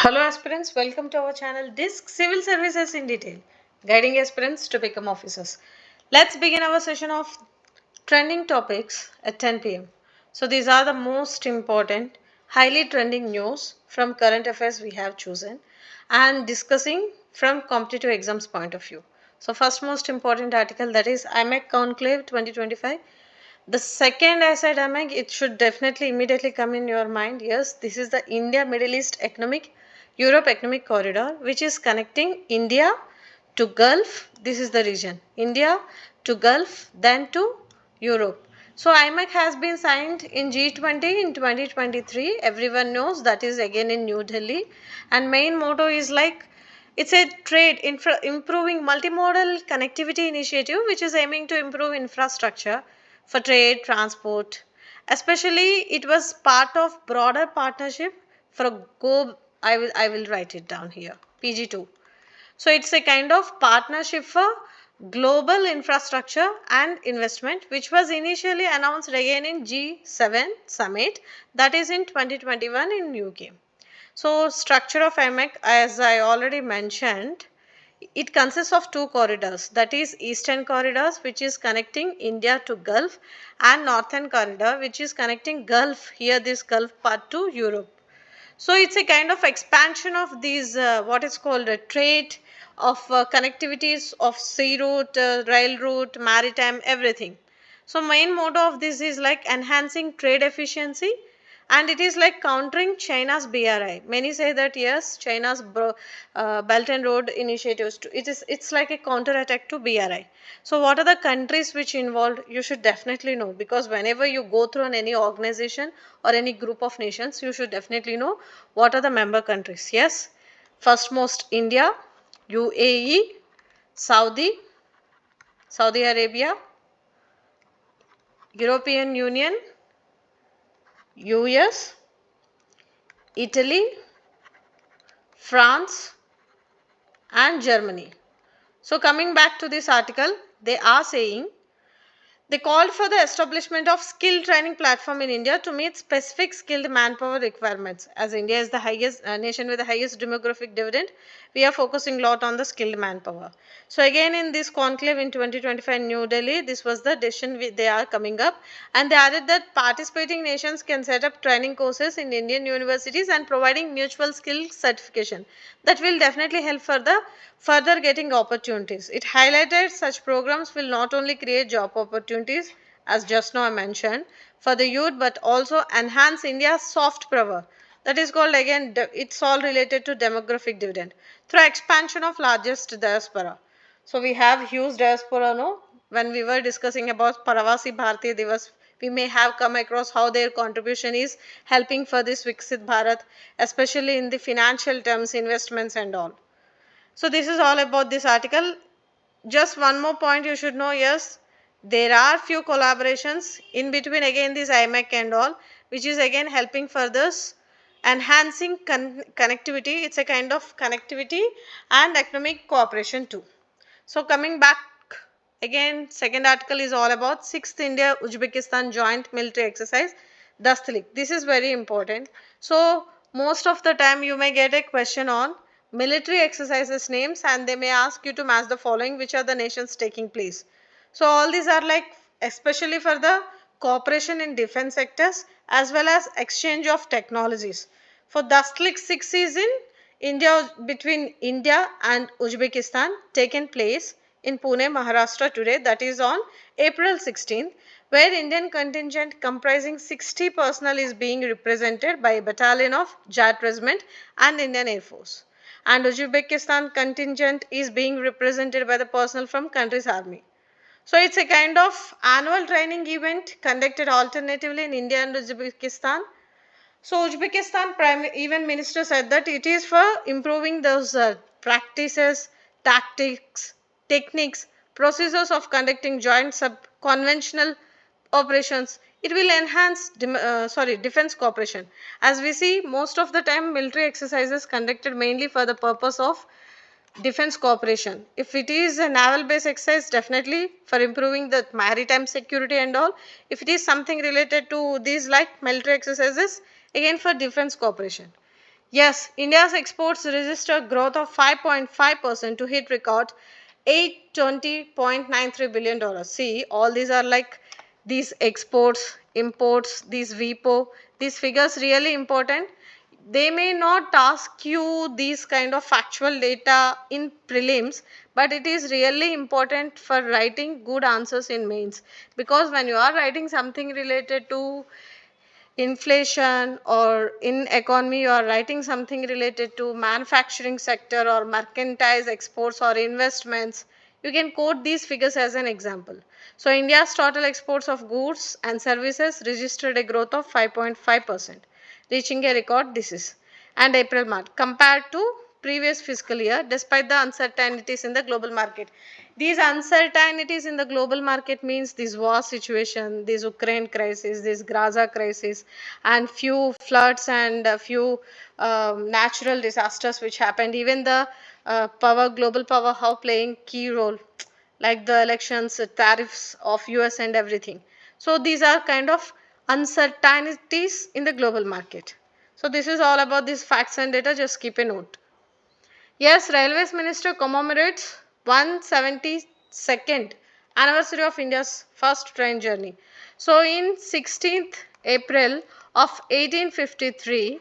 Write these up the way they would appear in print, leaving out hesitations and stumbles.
Hello aspirants, welcome to our channel Disc Civil Services in Detail, guiding aspirants to become officers. Let's begin our session of trending topics at 10 pm. So these are the most important, highly trending news from current affairs we have chosen and discussing from competitive exams point of view. So first most important article, that is IMEC Conclave 2025. The second I said IMEC, it should definitely immediately come in your mind. Yes, this is the India Middle East Economic Europe Economic Corridor, which is connecting India to Gulf. This is the region, India to Gulf, then to Europe. So IMEC has been signed in G20 in 2023. Everyone knows that is again in New Delhi, and main motto is like it's a improving multimodal connectivity initiative which is aiming to improve infrastructure for trade, transport. Especially, it was part of broader partnership for Go. I will write it down here. PG2. So it's a kind of partnership for global infrastructure and investment, which was initially announced again in G7 summit, that is in 2021 in UK. So structure of IMEC, as I already mentioned, it consists of two corridors, that is Eastern Corridors, which is connecting India to Gulf, and Northern Corridor, which is connecting Gulf, here this Gulf part, to Europe. So it's a kind of expansion of these what is called a trade of connectivities of sea route, rail route, maritime, everything. So main motto of this is like enhancing trade efficiency, and it is like countering China's BRI. Many say that yes, China's Belt and Road initiatives, it's like a counter attack to BRI. So what are the countries which involved? You should definitely know, because whenever you go through any organization or any group of nations, you should definitely know what are the member countries. Yes, first most India, UAE, Saudi Arabia, European Union, US, Italy, France, and Germany. So coming back to this article, they are saying they called for the establishment of skill training platform in India to meet specific skilled manpower requirements. As India is the highest nation with the highest demographic dividend, we are focusing a lot on the skilled manpower. So again in this conclave in 2025 in New Delhi, this was the decision they are coming up, and they added that participating nations can set up training courses in Indian universities and providing mutual skill certification. That will definitely help for the further getting opportunities. It highlighted such programs will not only create job opportunities, as just now I mentioned, for the youth, but also enhance India's soft power. That is called again, it's all related to demographic dividend through expansion of largest diaspora. So we have huge diaspora, no? When we were discussing about Paravasi Bharatiya Divas, we may have come across how their contribution is helping for this Viksit Bharat, especially in the financial terms, investments and all. So this is all about this article. Just one more point you should know, yes, there are few collaborations in between again this IMEC and all, which is again helping for this enhancing connectivity. It's a kind of connectivity and economic cooperation too. So coming back again, second article is all about 6th India Uzbekistan joint military exercise, Dastlik. This is very important. So most of the time you may get a question on military exercises names, and they may ask you to match the following, which are the nations taking place. So all these are like especially for the cooperation in defense sectors as well as exchange of technologies. For Dastlik 6 is in India, between India and Uzbekistan, taken place in Pune, Maharashtra today, that is on April 16th, where Indian contingent comprising 60 personnel is being represented by a battalion of Jat Regiment and Indian Air Force. And Uzbekistan contingent is being represented by the personnel from country's army. So it's a kind of annual training event conducted alternatively in India and Uzbekistan. So Uzbekistan Prime even Minister said that it is for improving those practices, tactics, techniques, procedures of conducting joint conventional operations. It will enhance defense cooperation. As we see, most of the time military exercises conducted mainly for the purpose of defense cooperation. If it is a naval based exercise, definitely for improving the maritime security and all. If it is something related to these like military exercises, again for defense cooperation. Yes, India's exports registered growth of 5.5% to hit record $820.93 billion. See, all these are like these exports, imports, these VPO, these figures really important. They may not ask you these kind of factual data in prelims, but it is really important for writing good answers in mains, because when you are writing something related to inflation, or in economy you are writing something related to manufacturing sector or mercantile exports or investments, you can quote these figures as an example. So India's total exports of goods and services registered a growth of 5.5%, reaching a record this is and April month compared to previous fiscal year, despite the uncertainties in the global market. These uncertainties in the global market means this war situation, this Ukraine crisis, this Gaza crisis, and few floods and a few natural disasters which happened. Even the global power, how playing key role, like the elections, tariffs of US and everything. So these are kind of uncertainties in the global market. So this is all about these facts and data. Just keep a note. Yes, Railways Minister commemorates 172nd anniversary of India's first train journey. So in 16th April of 1853,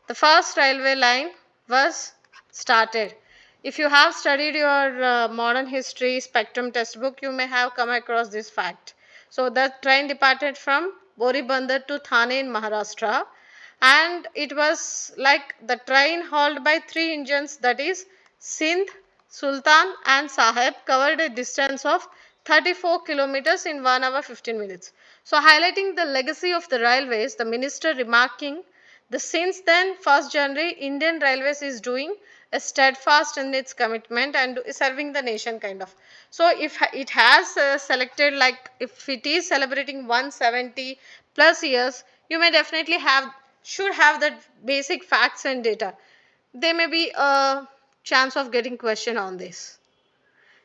the first railway line was started. If you have studied your modern history spectrum textbook, you may have come across this fact. So the train departed from Boribandar to Thane in Maharashtra, and it was like the train hauled by three engines, that is Sindh, Sultan and Sahib, covered a distance of 34 kilometers in 1 hour 15 minutes. So highlighting the legacy of the railways, the minister remarking the since then 1st January, Indian Railways is doing a steadfast in its commitment and serving the nation kind of. So if it has selected, like if it is celebrating 170 plus years, you may definitely should have the basic facts and data. There may be a chance of getting question on this.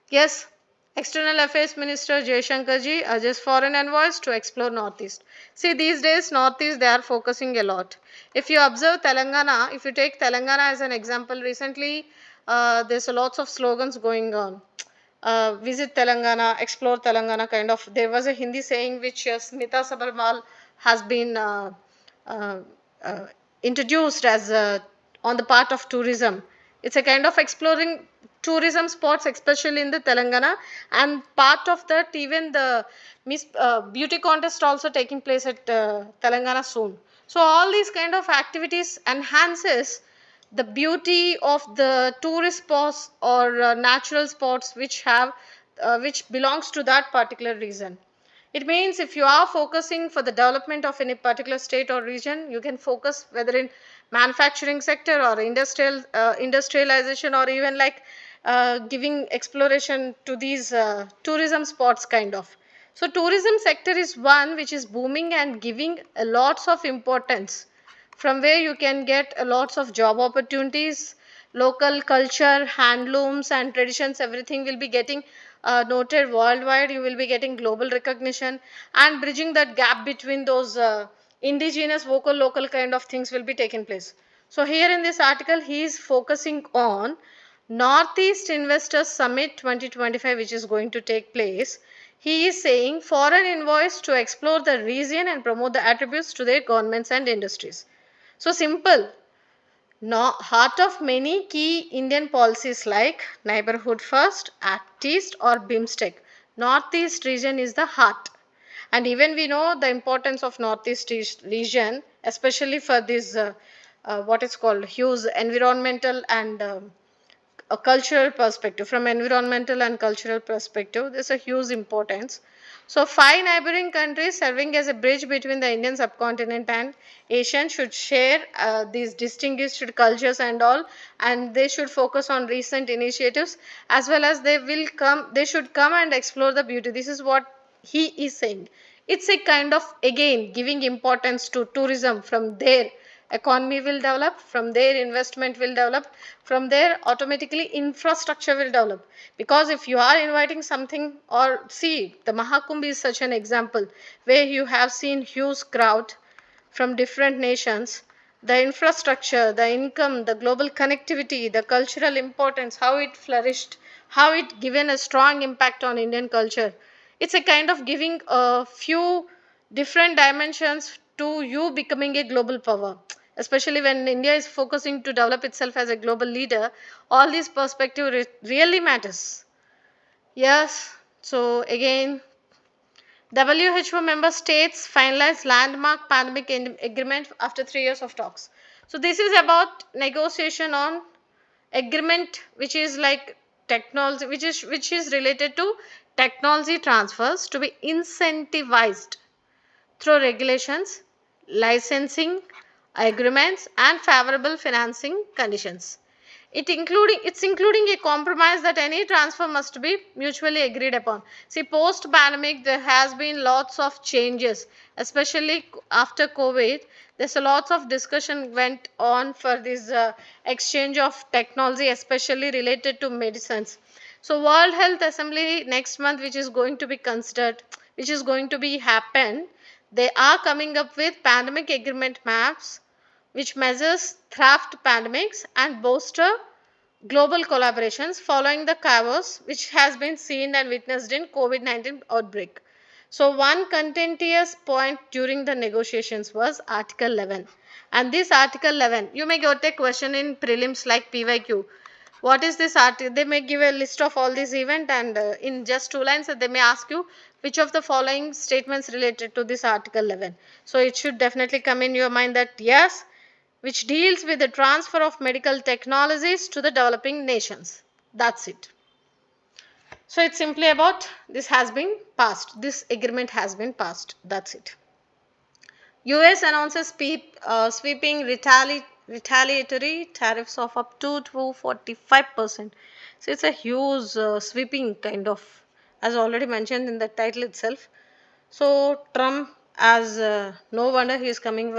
Yes, External Affairs Minister Jaishankar ji urges foreign envoys to explore Northeast. See, these days Northeast they are focusing a lot. If you observe Telangana, if you take Telangana as an example, recently there's a lots of slogans going on. Visit Telangana, explore Telangana kind of. There was a Hindi saying which Smita Sabarmal has been uh, uh, introduced as on the part of tourism. It's a kind of exploring tourism spots, especially in the Telangana, and part of that even the Miss Beauty contest also taking place at Telangana soon. So all these kind of activities enhances the beauty of the tourist spots or natural spots which belongs to that particular region. It means if you are focusing for the development of any particular state or region, you can focus whether in manufacturing sector or industrialization, or even like giving exploration to these tourism spots kind of. So tourism sector is one which is booming and giving a lots of importance, from where you can get a lots of job opportunities, local culture, handlooms and traditions, everything will be getting noted worldwide. You will be getting global recognition, and bridging that gap between those indigenous vocal local kind of things will be taking place. So here in this article he is focusing on Northeast Investors Summit 2025, which is going to take place. He is saying foreign envoys to explore the region and promote the attributes to their governments and industries. So simple. No, heart of many key Indian policies like neighborhood first, Act East or BIMSTEC. Northeast region is the heart. And even we know the importance of Northeast region, especially for this what is called huge environmental and a cultural perspective. From environmental and cultural perspective, there's a huge importance. So five neighboring countries serving as a bridge between the Indian subcontinent and Asian should share these distinguished cultures and all, and they should focus on recent initiatives, as well as they should come and explore the beauty. This is what he is saying. It's a kind of again giving importance to tourism. From there economy will develop, from there investment will develop, from there automatically infrastructure will develop. Because if you are inviting something, or see the Mahakumbh is such an example where you have seen huge crowd from different nations, the infrastructure, the income, the global connectivity, the cultural importance, how it flourished, how it given a strong impact on Indian culture. It's a kind of giving a few different dimensions to you becoming a global power. Especially when India is focusing to develop itself as a global leader, all these perspective really matters. Yes. So again, WHO member states finalized landmark pandemic agreement after 3 years of talks. So this is about negotiation on agreement which is like technology, which is related to technology transfers to be incentivized through regulations, licensing agreements, and favorable financing conditions. It's including a compromise that any transfer must be mutually agreed upon. See, post pandemic there has been lots of changes, especially after COVID. There's a lots of discussion went on for this exchange of technology, especially related to medicines. So World Health Assembly next month, which is going to be considered, which is going to be happen, they are coming up with pandemic agreement maps which measures thrift pandemics and bolster global collaborations following the chaos which has been seen and witnessed in COVID-19 outbreak. So one contentious point during the negotiations was Article 11. And this Article 11, you may get a question in prelims like PYQ. What is this article? They may give a list of all these events, and in just 2 lines they may ask you which of the following statements related to this Article 11. So it should definitely come in your mind that yes, which deals with the transfer of medical technologies to the developing nations. That's it. So it's simply about this has been passed. This agreement has been passed. That's it. US announces sweeping retaliatory tariffs of up to 245%. So it's a huge sweeping kind of, as already mentioned in the title itself. So Trump, as no wonder he is coming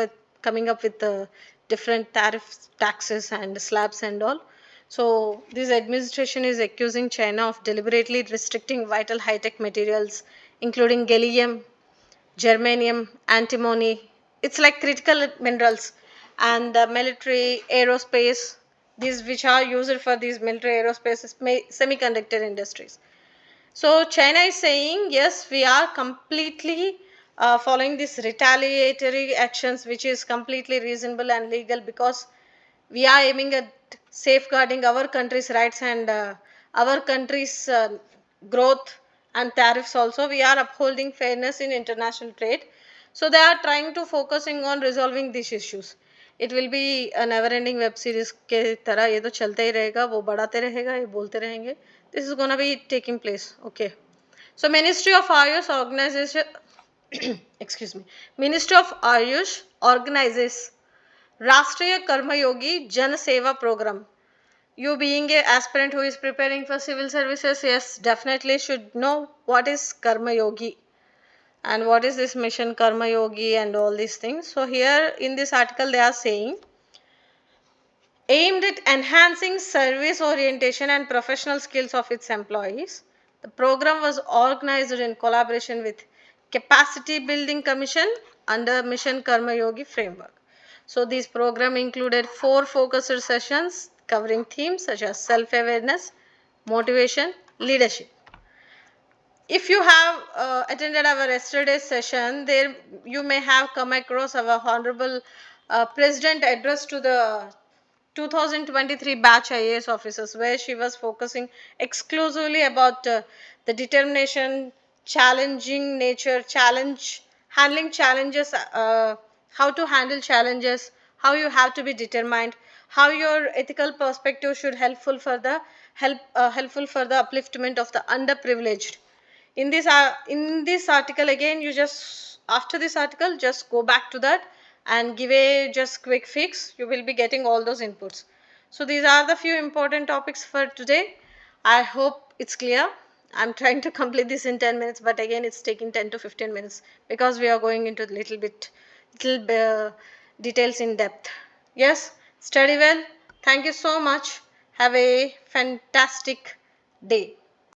up with different tariffs, taxes, and slabs and all. So this administration is accusing China of deliberately restricting vital high-tech materials, including gallium, germanium, antimony. It's like critical minerals and military aerospace. These which are used for these military aerospace semiconductor industries. So China is saying, yes, we are completely following these retaliatory actions, which is completely reasonable and legal, because we are aiming at safeguarding our country's rights and our country's growth and tariffs also. We are upholding fairness in international trade. So they are trying to focusing on resolving these issues. It will be a never ending web series के तरह ये तो चलता ही रहेगा, वो बढ़ाते रहेगा, ये बोलते रहेंगे. This is gonna be taking place. Okay. So Ministry of Ayush organization excuse me, Ministry of Ayush organizes Rashtriya Karma Yogi Jan Seva Program. You being a aspirant who is preparing for civil services, yes, definitely should know what is Karma Yogi and what is this mission Karma Yogi and all these things. So here in this article they are saying, aimed at enhancing service orientation and professional skills of its employees, the program was organized in collaboration with Capacity Building Commission under Mission Karma Yogi framework. So this program included 4 focused sessions covering themes such as self-awareness, motivation, leadership. If you have attended our yesterday's session, there you may have come across our Honorable President address to the 2023 batch IAS officers, where she was focusing exclusively about the determination, challenging nature, handling challenges, how to handle challenges, how you have to be determined, how your ethical perspective should helpful for the upliftment of the underprivileged. In this article again, you just after this article just go back to that and give a just quick fix. You will be getting all those inputs. So these are the few important topics for today. I hope it's clear. I'm trying to complete this in 10 minutes, but again it's taking 10 to 15 minutes because we are going into little details in depth. Yes, study well. Thank you so much. Have a fantastic day.